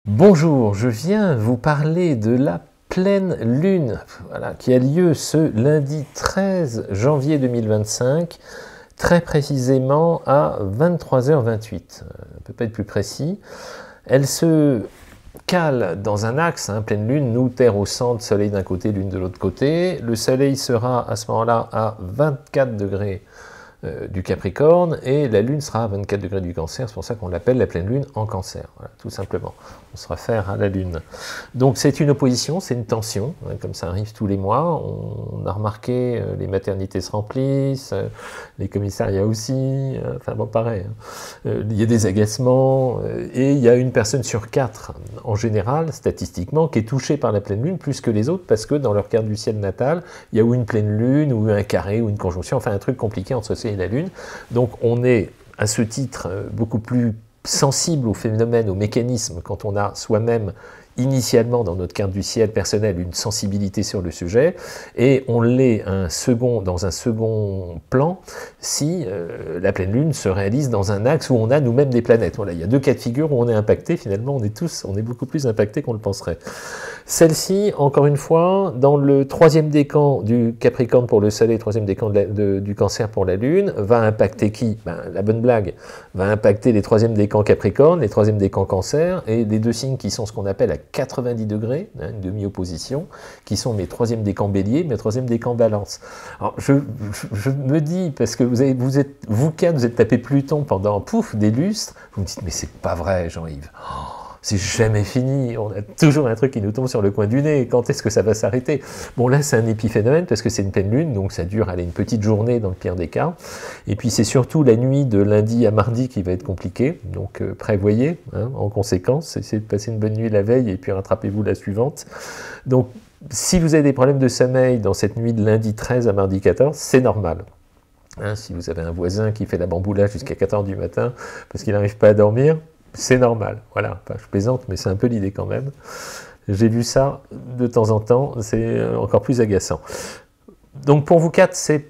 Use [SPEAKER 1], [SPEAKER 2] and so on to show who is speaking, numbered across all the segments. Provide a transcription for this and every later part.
[SPEAKER 1] Bonjour, je viens vous parler de la pleine lune, voilà, qui a lieu ce lundi 13 janvier 2025, très précisément à 23h28. On ne peut pas être plus précis. Elle se cale dans un axe, pleine lune, nous, Terre au centre, Soleil d'un côté, Lune de l'autre côté. Le Soleil sera à ce moment-là à 24 degrés du Capricorne, et la Lune sera à 24 degrés du Cancer, c'est pour ça qu'on l'appelle la pleine Lune en Cancer, voilà, tout simplement. On se réfère à la Lune. Donc c'est une opposition, c'est une tension, comme ça arrive tous les mois. On a remarqué, les maternités se remplissent, les commissariats aussi, enfin bon, pareil. Il y a des agacements, et il y a une personne sur 4, en général, statistiquement, qui est touchée par la pleine Lune plus que les autres, parce que dans leur carte du ciel natal, il y a ou une pleine Lune, ou un carré, ou une conjonction, enfin un truc compliqué entre ce et la Lune. Donc on est, à ce titre, beaucoup plus sensible au phénomène, au mécanisme, quand on a soi-même initialement dans notre carte du ciel personnel une sensibilité sur le sujet, et on l'est dans un second plan si la pleine lune se réalise dans un axe où on a nous-mêmes des planètes. Voilà, il y a deux cas de figure où on est impacté, finalement on est beaucoup plus impacté qu'on le penserait. Celle-ci, encore une fois, dans le troisième décan du Capricorne pour le Soleil, troisième décan du Cancer pour la Lune, va impacter qui? La bonne blague va impacter les troisièmes décans Capricorne, les troisièmes décans Cancer, et les deux signes qui sont ce qu'on appelle à 90 degrés, une demi-opposition, qui sont mes troisièmes décans Bélier, mes troisièmes décans Balance. Alors, je me dis, parce que vous quatre, vous êtes tapé Pluton pendant, des lustres, vous me dites, mais c'est pas vrai, Jean-Yves. C'est jamais fini, on a toujours un truc qui nous tombe sur le coin du nez, quand est-ce que ça va s'arrêter? Bon, là c'est un épiphénomène parce que c'est une pleine lune, donc ça dure une petite journée dans le pire des cas, et puis c'est surtout la nuit de lundi à mardi qui va être compliquée, donc prévoyez, en conséquence, essayez de passer une bonne nuit la veille et puis rattrapez-vous la suivante. Donc si vous avez des problèmes de sommeil dans cette nuit de lundi 13 à mardi 14, c'est normal. Si vous avez un voisin qui fait la bamboula jusqu'à 4h du matin parce qu'il n'arrive pas à dormir, c'est normal, voilà, enfin, je plaisante, mais c'est un peu l'idée quand même. J'ai vu ça de temps en temps, c'est encore plus agaçant. Donc pour vous quatre, c'est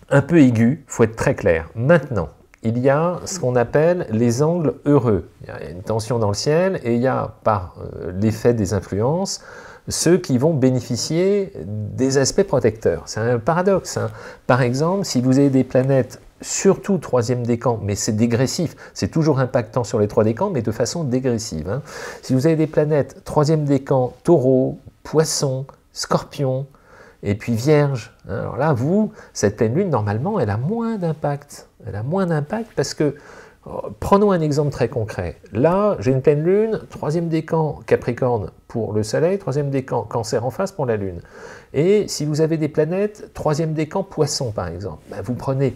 [SPEAKER 1] un peu aigu, il faut être très clair. Maintenant, il y a ce qu'on appelle les angles heureux. Il y a une tension dans le ciel, et il y a, par l'effet des influences, ceux qui vont bénéficier des aspects protecteurs. C'est un paradoxe. Par exemple, si vous avez des planètes surtout troisième décan, mais c'est dégressif, c'est toujours impactant sur les trois décans, mais de façon dégressive. Si vous avez des planètes troisième décan, Taureau, Poisson, Scorpion, et puis Vierge, alors là, cette pleine lune, normalement, elle a moins d'impact. Elle a moins d'impact parce que, prenons un exemple très concret. Là, j'ai une pleine lune, troisième décan Capricorne pour le Soleil, troisième décan Cancer en face pour la Lune. Et si vous avez des planètes, troisième décan Poisson, par exemple, vous prenez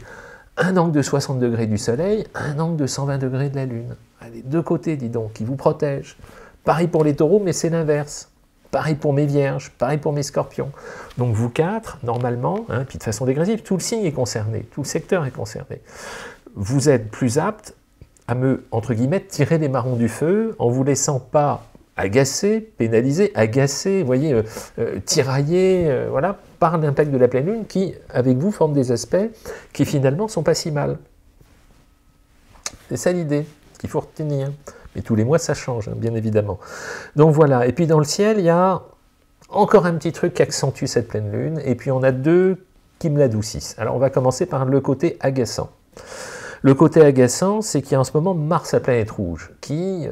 [SPEAKER 1] un angle de 60 degrés du Soleil, un angle de 120 degrés de la Lune. Les deux côtés, dis donc, qui vous protègent. Pareil pour les taureaux, mais c'est l'inverse. Pareil pour mes vierges, pareil pour mes scorpions. Donc vous quatre, normalement, puis de façon dégressive, tout le signe est concerné, tout le secteur est concerné. Vous êtes plus apte à me, entre guillemets, tirer les marrons du feu en vous laissant pas agacer, pénaliser, agacer, vous voyez, tirailler, voilà, par l'impact de la pleine lune qui, avec vous, forme des aspects qui finalement sont pas si mal. C'est ça l'idée qu'il faut retenir. Mais tous les mois, ça change, bien évidemment. Donc voilà, et puis dans le ciel, il y a encore un petit truc qui accentue cette pleine lune, et puis on a deux qui me l'adoucissent. Alors on va commencer par le côté agaçant. Le côté agaçant, c'est qu'il y a en ce moment Mars à planète rouge, qui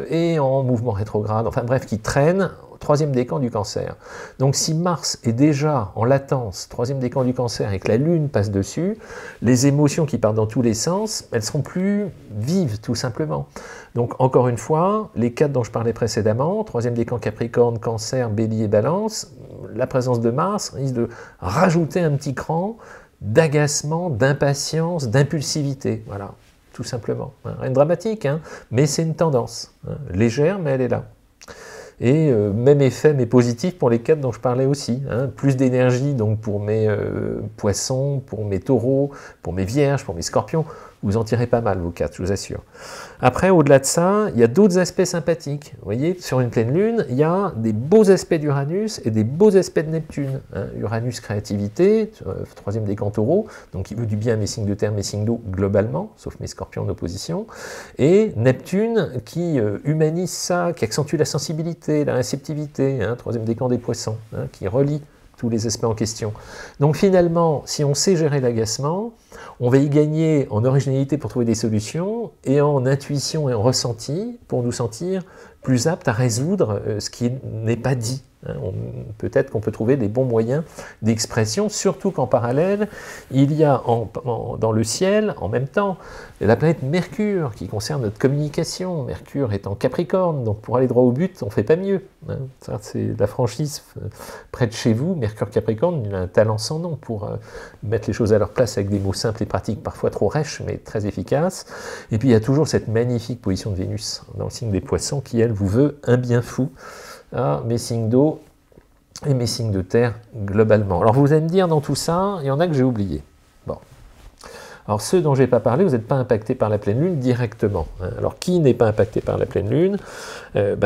[SPEAKER 1] est en mouvement rétrograde, enfin bref, qui traîne au troisième décan du Cancer. Donc si Mars est déjà en latence, troisième décan du Cancer, et que la Lune passe dessus, les émotions qui partent dans tous les sens, elles seront plus vives, tout simplement. Donc encore une fois, les quatre dont je parlais précédemment, troisième décan Capricorne, Cancer, Bélier, Balance, la présence de Mars risque de rajouter un petit cran d'agacement, d'impatience, d'impulsivité, voilà, tout simplement. Rien de dramatique, mais c'est une tendance, légère, mais elle est là. Et même effet, mais positif pour les quatre dont je parlais aussi. Plus d'énergie donc pour mes poissons, pour mes taureaux, pour mes vierges, pour mes scorpions, Vous en tirez pas mal, vos 4, je vous assure. Après, au-delà de ça, il y a d'autres aspects sympathiques. Vous voyez, sur une pleine lune, il y a des beaux aspects d'Uranus et des beaux aspects de Neptune. Hein. Uranus, créativité, 3e décan taureau, donc il veut du bien à mes signes de terre, mes signes d'eau, globalement, sauf mes scorpions en opposition. Et Neptune, qui humanise ça, qui accentue la sensibilité, la réceptivité, hein, 3e décan des poissons, hein, qui relie tous les aspects en question. Donc finalement, si on sait gérer l'agacement, on va y gagner en originalité pour trouver des solutions et en intuition et en ressenti pour nous sentir plus aptes à résoudre ce qui n'est pas dit. Peut-être qu'on peut trouver des bons moyens d'expression, surtout qu'en parallèle, il y a dans le ciel, en même temps, la planète Mercure, qui concerne notre communication. Mercure est en Capricorne, donc pour aller droit au but, on ne fait pas mieux. Hein. Ça, c'est la franchise près de chez vous. Mercure Capricorne, il a un talent sans nom pour mettre les choses à leur place avec des mots simples et pratiques, parfois trop rêches, mais très efficaces. Et puis il y a toujours cette magnifique position de Vénus dans le signe des Poissons, qui, elle, vous veut un bien fou à mes signes d'eau et mes signes de terre globalement. Alors vous allez me dire, dans tout ça, il y en a que j'ai oublié. Bon. Alors ceux dont je n'ai pas parlé, vous n'êtes pas impactés par la pleine lune directement. Hein. Alors qui n'est pas impacté par la pleine lune?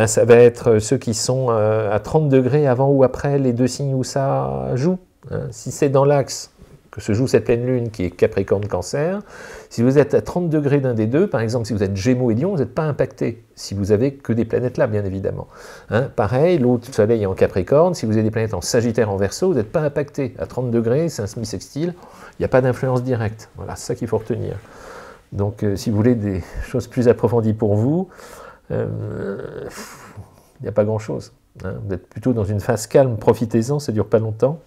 [SPEAKER 1] Ça va être ceux qui sont à 30 degrés avant ou après les 2 signes où ça joue. Hein. Si c'est dans l'axe que se joue cette pleine lune qui est Capricorne-Cancer, si vous êtes à 30 degrés d'un des deux, par exemple si vous êtes Gémeaux et Lion, vous n'êtes pas impacté, si vous avez que des planètes là, bien évidemment. Hein, pareil, l'autre Soleil est en Capricorne, si vous avez des planètes en Sagittaire, en Verseau, vous n'êtes pas impacté. À 30 degrés, c'est un semi-sextile, il n'y a pas d'influence directe. Voilà, c'est ça qu'il faut retenir. Donc si vous voulez des choses plus approfondies pour vous, il n'y a pas grand-chose. Hein, vous êtes plutôt dans une phase calme, profitez-en, ça ne dure pas longtemps.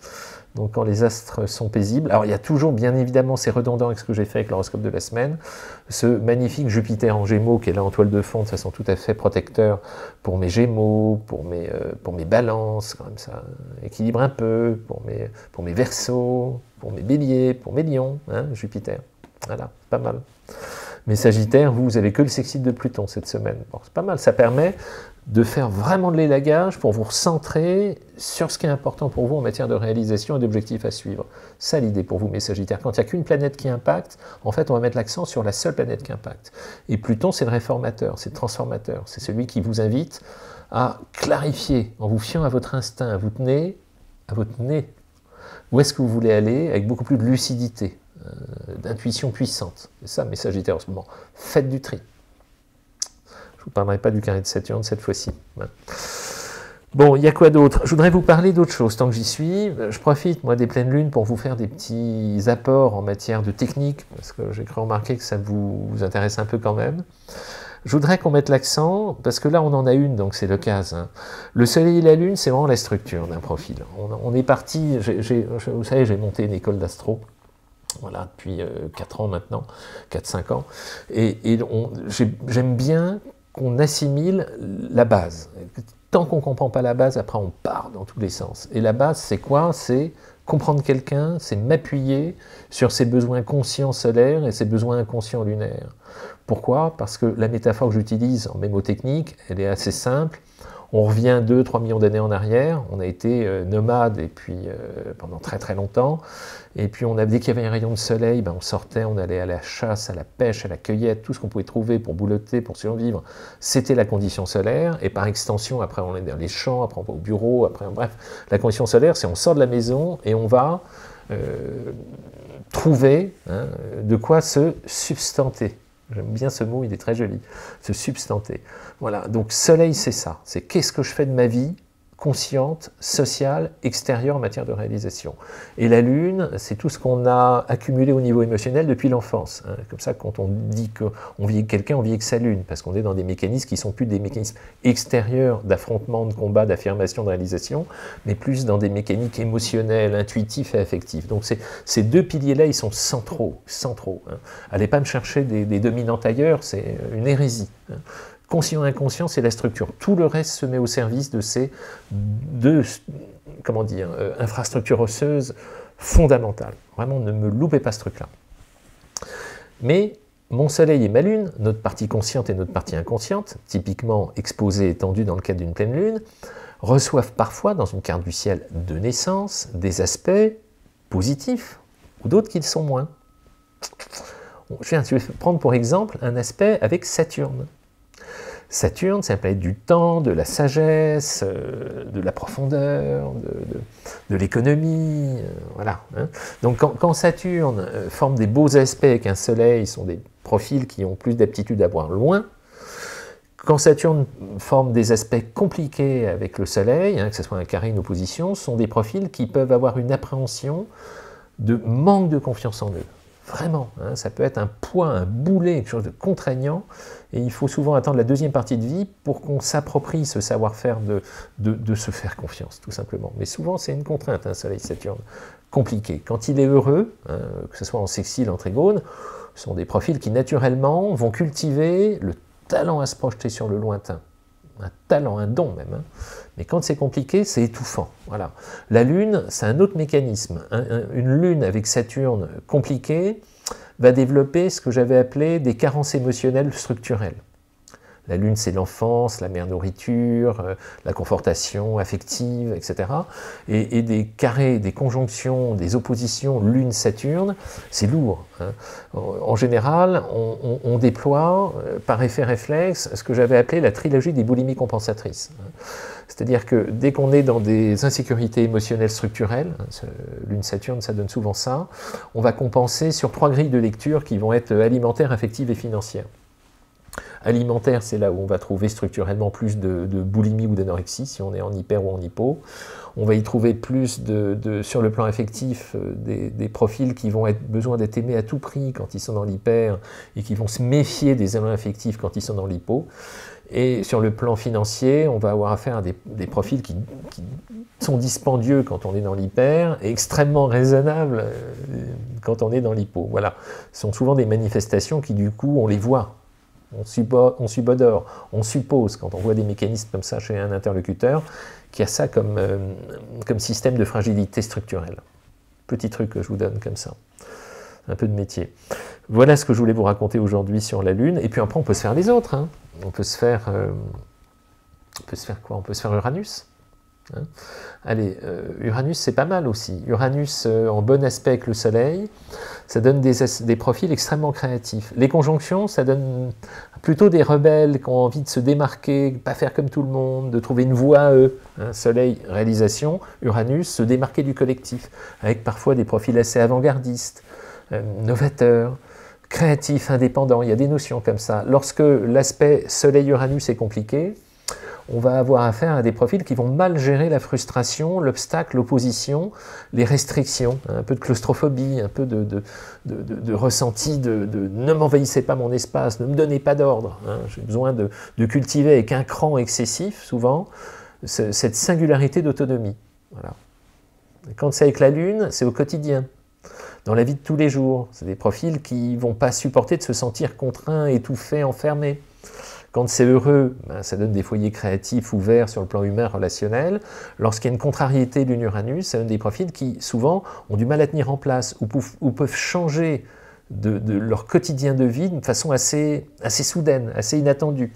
[SPEAKER 1] Donc quand les astres sont paisibles, alors il y a toujours, bien évidemment, c'est redondant avec ce que j'ai fait avec l'horoscope de la semaine, ce magnifique Jupiter en Gémeaux qui est là en toile de fond de façon tout à fait protecteur pour mes Gémeaux, pour mes balances, comme ça, équilibre un peu, pour mes Verseaux, pour mes Béliers, pour mes Lions, hein, Jupiter. Voilà, pas mal. Mes Sagittaires, vous avez que le sextile de Pluton cette semaine. Bon, c'est pas mal, ça permet de faire vraiment de l'élagage pour vous recentrer sur ce qui est important pour vous en matière de réalisation et d'objectifs à suivre. Ça l'idée pour vous, mes Sagittaires. Quand il n'y a qu'une planète qui impacte, en fait, on va mettre l'accent sur la seule planète qui impacte. Et Pluton, c'est le réformateur, c'est le transformateur. C'est celui qui vous invite à clarifier, en vous fiant à votre instinct, à votre nez, où est-ce que vous voulez aller, avec beaucoup plus de lucidité, d'intuition puissante. C'est ça, mes Sagittaires, en ce moment. Faites du tri. Je ne vous parlerai pas du carré de Saturne cette fois-ci. Bon, il y a quoi d'autre? Je voudrais vous parler d'autre chose. Tant que j'y suis, je profite, moi, des pleines lunes pour vous faire des petits apports en matière de technique, parce que j'ai cru remarquer que ça vous intéresse un peu quand même. Je voudrais qu'on mette l'accent, parce que là, on en a une, donc c'est le cas. Hein. Le Soleil et la Lune, c'est vraiment la structure d'un profil. On est parti, vous savez, j'ai monté une école d'astro, voilà, depuis 4 ans maintenant, 4-5 ans, et j'aime bien qu'on assimile la base. Tant qu'on ne comprend pas la base, après on part dans tous les sens. Et la base, c'est quoi? C'est comprendre quelqu'un, c'est m'appuyer sur ses besoins conscients solaires et ses besoins inconscients lunaires. Pourquoi? Parce que la métaphore que j'utilise en mémotechnique, elle est assez simple. On revient 2-3 millions d'années en arrière, on a été nomades et puis pendant très très longtemps, et puis dès qu'il y avait un rayon de soleil, on sortait, on allait à la chasse, à la pêche, à la cueillette, tout ce qu'on pouvait trouver pour boulotter, pour survivre, c'était la condition solaire, et par extension, après on est dans les champs, après on va au bureau, après bref, la condition solaire, c'est on sort de la maison et on va trouver de quoi se substanter. J'aime bien ce mot, il est très joli, se substanter. Voilà, donc soleil, c'est ça. C'est qu'est-ce que je fais de ma vie consciente, sociale, extérieure en matière de réalisation. Et la Lune, c'est tout ce qu'on a accumulé au niveau émotionnel depuis l'enfance. Hein. Comme ça, quand on dit qu'on vit avec quelqu'un, on vit avec sa Lune, parce qu'on est dans des mécanismes qui ne sont plus des mécanismes extérieurs d'affrontement, de combat, d'affirmation, de réalisation, mais plus dans des mécaniques émotionnelles, intuitifs et affectifs. Donc ces deux piliers-là, ils sont centraux. Hein. Allez pas me chercher des dominantes ailleurs, c'est une hérésie. Hein. Conscient et inconscient, c'est la structure. Tout le reste se met au service de ces deux, infrastructures osseuses fondamentales. Vraiment, ne me loupez pas ce truc-là. Mais mon soleil et ma lune, notre partie consciente et notre partie inconsciente, typiquement exposée et tendue dans le cadre d'une pleine lune, reçoivent parfois, dans une carte du ciel de naissance, des aspects positifs, ou d'autres qui le sont moins. Je vais prendre pour exemple un aspect avec Saturne. Saturne, c'est la planète du temps, de la sagesse, de la profondeur, de l'économie, voilà. Hein. Donc quand Saturne forme des beaux aspects avec un Soleil, ce sont des profils qui ont plus d'aptitude à voir loin. Quand Saturne forme des aspects compliqués avec le Soleil, hein, que ce soit un carré, une opposition, ce sont des profils qui peuvent avoir une appréhension de manque de confiance en eux. Vraiment, hein, ça peut être un poids, un boulet, quelque chose de contraignant, et il faut souvent attendre la deuxième partie de vie pour qu'on s'approprie ce savoir-faire de se faire confiance, tout simplement. Mais souvent, c'est une contrainte, un Soleil-Saturne, compliqué. Quand il est heureux, hein, que ce soit en sextile, en trigone, ce sont des profils qui, naturellement, vont cultiver le talent à se projeter sur le lointain. Un talent, un don même. Hein. Mais quand c'est compliqué, c'est étouffant. Voilà. La Lune, c'est un autre mécanisme. Une Lune avec Saturne compliquée va développer ce que j'avais appelé des carences émotionnelles structurelles. La Lune, c'est l'enfance, la mère nourriture, la confortation affective, etc. Et des carrés, des conjonctions, des oppositions Lune-Saturne, c'est lourd. Hein. En général, on déploie, par effet réflexe, ce que j'avais appelé la trilogie des boulimies compensatrices. C'est-à-dire que dès qu'on est dans des insécurités émotionnelles structurelles, Lune-Saturne, ça donne souvent ça, on va compenser sur 3 grilles de lecture qui vont être alimentaires, affectives et financières. Alimentaire, c'est là où on va trouver structurellement plus de boulimie ou d'anorexie, si on est en hyper ou en hypo. On va y trouver plus, sur le plan affectif, des profils qui vont avoir besoin d'être aimés à tout prix quand ils sont dans l'hyper et qui vont se méfier des éléments affectifs quand ils sont dans l'hypo. Et sur le plan financier, on va avoir affaire à des profils qui sont dispendieux quand on est dans l'hyper et extrêmement raisonnables quand on est dans l'hypo. Voilà. Ce sont souvent des manifestations qui, du coup, on les voit. On subodore, on suppose, quand on voit des mécanismes comme ça chez un interlocuteur, qu'il y a ça comme système de fragilité structurelle. Petit truc que je vous donne comme ça. Un peu de métier. Voilà ce que je voulais vous raconter aujourd'hui sur la Lune. Et puis après, on peut se faire les autres. Hein. On peut se faire quoi? On peut se faire Uranus. Hein. Allez, Uranus, c'est pas mal aussi. Uranus en bon aspect avec le Soleil, ça donne des profils extrêmement créatifs. Les conjonctions, ça donne plutôt des rebelles qui ont envie de se démarquer, pas faire comme tout le monde, de trouver une voie à eux. Hein. Soleil, réalisation, Uranus, se démarquer du collectif, avec parfois des profils assez avant-gardistes, novateurs, créatifs, indépendants. Il y a des notions comme ça. Lorsque l'aspect Soleil-Uranus est compliqué, on va avoir affaire à des profils qui vont mal gérer la frustration, l'obstacle, l'opposition, les restrictions, un peu de claustrophobie, un peu de ressenti de ne m'envahissez pas mon espace, ne me donnez pas d'ordre. Hein. J'ai besoin de cultiver avec un cran excessif, souvent, cette singularité d'autonomie. Voilà. Quand c'est avec la Lune, c'est au quotidien, dans la vie de tous les jours. C'est des profils qui ne vont pas supporter de se sentir contraints, étouffés, enfermés. Quand c'est heureux, ben, ça donne des foyers créatifs ouverts sur le plan humain relationnel. Lorsqu'il y a une contrariété d'une Uranus, ça donne des profils qui, souvent, ont du mal à tenir en place ou peuvent changer de leur quotidien de vie d'une façon assez soudaine, assez inattendue.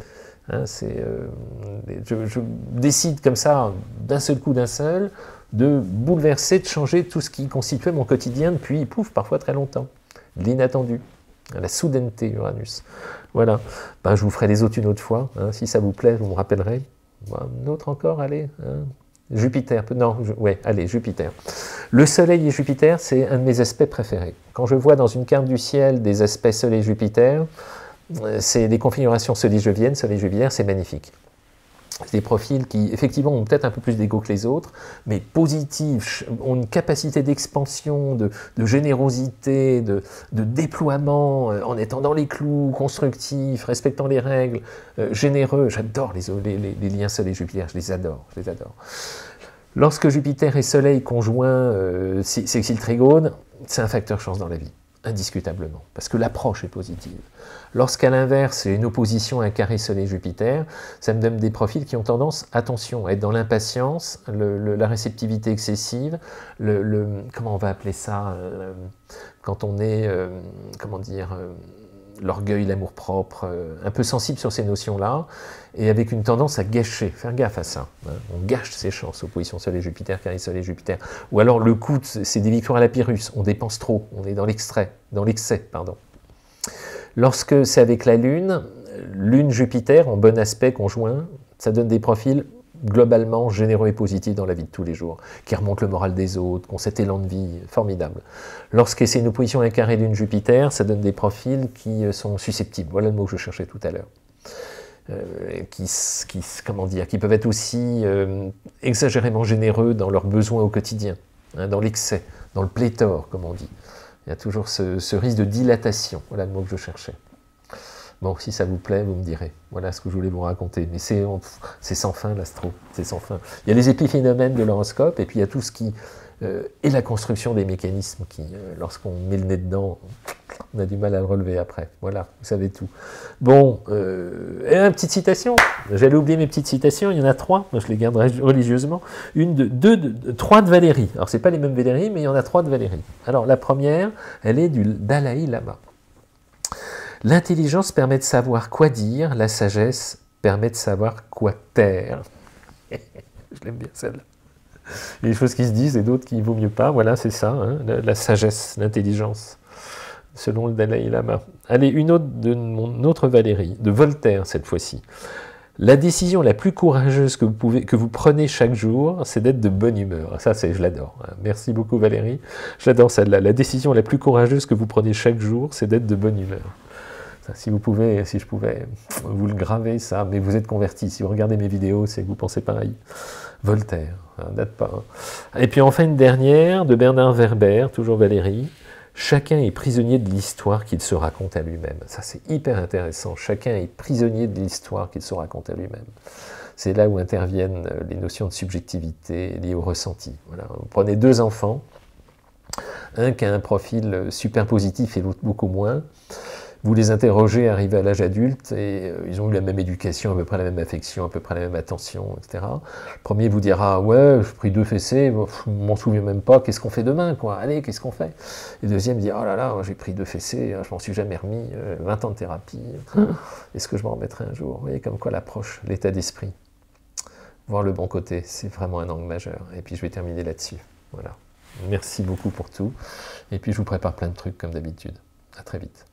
[SPEAKER 1] Hein, je décide comme ça, d'un seul coup, de bouleverser, de changer tout ce qui constituait mon quotidien depuis, pouf, parfois très longtemps. L'inattendu. La soudaineté, Uranus. Voilà. Ben, je vous ferai les autres une autre fois. Hein. Si ça vous plaît, vous me rappellerez. Un autre encore, allez. Hein. Jupiter. Non, ouais, allez, Jupiter. Le Soleil et Jupiter, c'est un de mes aspects préférés. Quand je vois dans une carte du ciel des aspects Soleil-Jupiter, c'est des configurations Soleil-Jupiter, c'est magnifique. C'est des profils qui, effectivement, ont peut-être un peu plus d'ego que les autres, mais positifs, ont une capacité d'expansion, de générosité, de déploiement, en étant dans les clous, constructifs, respectant les règles, généreux. J'adore les liens Soleil-Jupiter, je les adore. Lorsque Jupiter et Soleil conjoints, sextile trigone, c'est un facteur chance dans la vie, indiscutablement, parce que l'approche est positive. Lorsqu'à l'inverse, j'ai une opposition à un carré Soleil-Jupiter, ça me donne des profils qui ont tendance, attention, à être dans l'impatience, la réceptivité excessive, comment on va appeler ça, quand on est, l'orgueil, l'amour-propre, un peu sensible sur ces notions-là, et avec une tendance à gâcher, faire gaffe à ça. Hein. On gâche ses chances, opposition Soleil-Jupiter, carré Soleil-Jupiter. Ou alors le coût, c'est des victoires à la Pyrrhus, on dépense trop, on est dans l'excès, pardon. Lorsque c'est avec la Lune, Lune-Jupiter en bon aspect conjoint, ça donne des profils globalement généreux et positifs dans la vie de tous les jours, qui remontent le moral des autres, qui ont cet élan de vie formidable. Lorsque c'est une opposition incarnée Lune-Jupiter, ça donne des profils qui sont susceptibles. Voilà le mot que je cherchais tout à l'heure. Comment dire, qui peuvent être aussi exagérément généreux dans leurs besoins au quotidien, hein, dans l'excès, dans le pléthore, comme on dit. Il y a toujours ce risque de dilatation. Voilà le mot que je cherchais. Bon, si ça vous plaît, vous me direz. Voilà ce que je voulais vous raconter. Mais c'est sans fin, l'astro. C'est sans fin. Il y a les épiphénomènes de l'horoscope, et puis il y a tout ce qui est la construction des mécanismes qui, lorsqu'on met le nez dedans, on a du mal à le relever après. Voilà, vous savez tout. Bon, et une petite citation. J'allais oublier mes petites citations. Il y en a 3. Moi, je les garderai religieusement. Trois de Valérie. Alors, c'est pas les mêmes Valérie, mais il y en a 3 de Valérie. Alors, la première, elle est du Dalai Lama. L'intelligence permet de savoir quoi dire, la sagesse permet de savoir quoi taire. Je l'aime bien celle-là. Il y a des choses qui se disent et d'autres qui ne vaut mieux pas. Voilà, c'est ça, hein, la sagesse, l'intelligence, selon le Dalai Lama. Allez, une autre de mon autre Valérie, de Voltaire cette fois-ci. La décision la plus courageuse que vous prenez chaque jour, c'est d'être de bonne humeur. Ça, je l'adore. Merci beaucoup Valérie. J'adore celle-là. La décision la plus courageuse que vous prenez chaque jour, c'est d'être de bonne humeur. Si je pouvais vous le graver, ça, mais vous êtes converti. Si vous regardez mes vidéos, c'est que vous pensez pareil. Voltaire, date pas. Hein. Et puis enfin une dernière, de Bernard Werber, toujours Valérie. Chacun est prisonnier de l'histoire qu'il se raconte à lui-même. Ça, c'est hyper intéressant. Chacun est prisonnier de l'histoire qu'il se raconte à lui-même. C'est là où interviennent les notions de subjectivité liées au ressenti. Voilà. Vous prenez 2 enfants, un qui a un profil super positif et l'autre beaucoup moins. Vous les interrogez, arrivés à l'âge adulte, et ils ont eu la même éducation, à peu près la même affection, à peu près la même attention, etc. Le premier vous dira « Ouais, j'ai pris 2 fessées, je m'en souviens même pas, qu'est-ce qu'on fait demain, quoi? Allez, qu'est-ce qu'on fait ?» Et le deuxième dit « Oh là là, j'ai pris 2 fessées, je m'en suis jamais remis, 20 ans de thérapie, est-ce que je m'en remettrai un jour ?» Vous voyez comme quoi l'approche, l'état d'esprit. Voir le bon côté, c'est vraiment un angle majeur. Et puis je vais terminer là-dessus. Voilà. Merci beaucoup pour tout. Et puis je vous prépare plein de trucs comme d'habitude. À très vite.